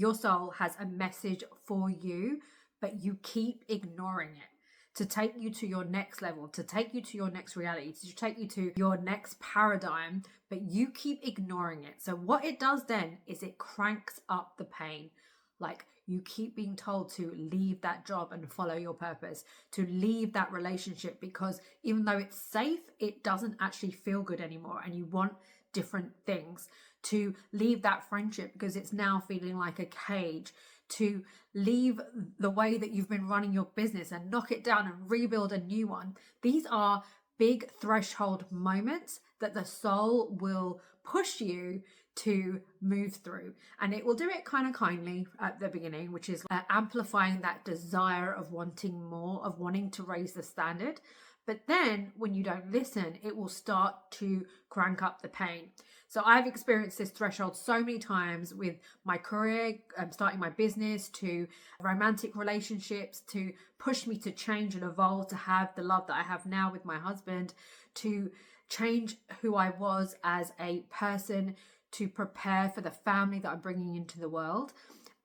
Your soul has a message for you, but you keep ignoring it. To take you to your next level, to take you to your next reality, to take you to your next paradigm, but you keep ignoring it. So what it does then is it cranks up the pain. Like, you keep being told to leave that job and follow your purpose, to leave that relationship, because even though it's safe, it doesn't actually feel good anymore, and you want different things. To leave that friendship because it's now feeling like a cage. To leave the way that you've been running your business and knock it down and rebuild a new one. These are big threshold moments that the soul will push you to move through, and it will do it kind of kindly at the beginning, which is amplifying that desire of wanting more, of wanting to raise the standard. But then when you don't listen, it will start to crank up the pain. So I've experienced this threshold so many times with my career, starting my business, to romantic relationships, to push me to change and evolve, to have the love that I have now with my husband, to change who I was as a person, to prepare for the family that I'm bringing into the world.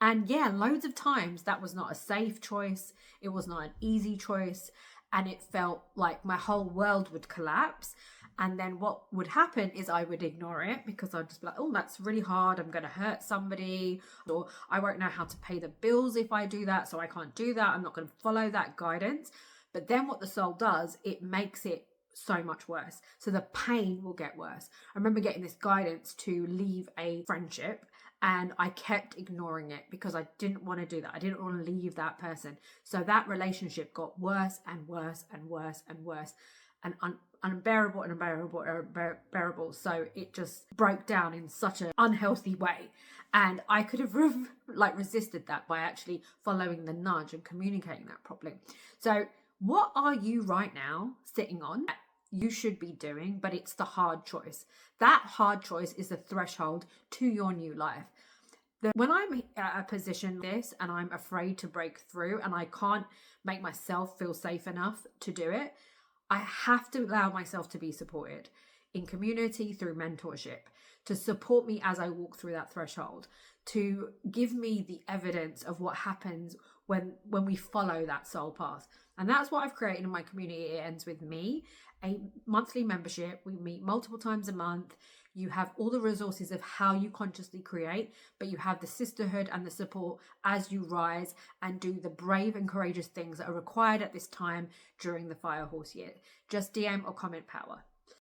And yeah, loads of times that was not a safe choice. It was not an easy choice. And it felt like my whole world would collapse. And then what would happen is I would ignore it because I'd just be like, oh, that's really hard. I'm going to hurt somebody, or I won't know how to pay the bills if I do that. So I can't do that. I'm not going to follow that guidance. But then what the soul does, it makes it so much worse. So the pain will get worse. I remember getting this guidance to leave a friendship, and I kept ignoring it because I didn't want to do that. I didn't want to leave that person. So that relationship got worse and worse and worse and worse, and unbearable and unbearable. So it just broke down in such an unhealthy way. And I could have resisted that by actually following the nudge and communicating that properly. So what are you right now sitting on that you should be doing, but it's the hard choice? That hard choice is the threshold to your new life. When I'm at a position like this and I'm afraid to break through and I can't make myself feel safe enough to do it, I have to allow myself to be supported in community, through mentorship, to support me as I walk through that threshold, to give me the evidence of what happens when we follow that soul path. And that's what I've created in my community. It ends with me, a monthly membership. We meet multiple times a month. You have all the resources of how you consciously create, but you have the sisterhood and the support as you rise and do the brave and courageous things that are required at this time during the Fire Horse year. Just DM or comment power.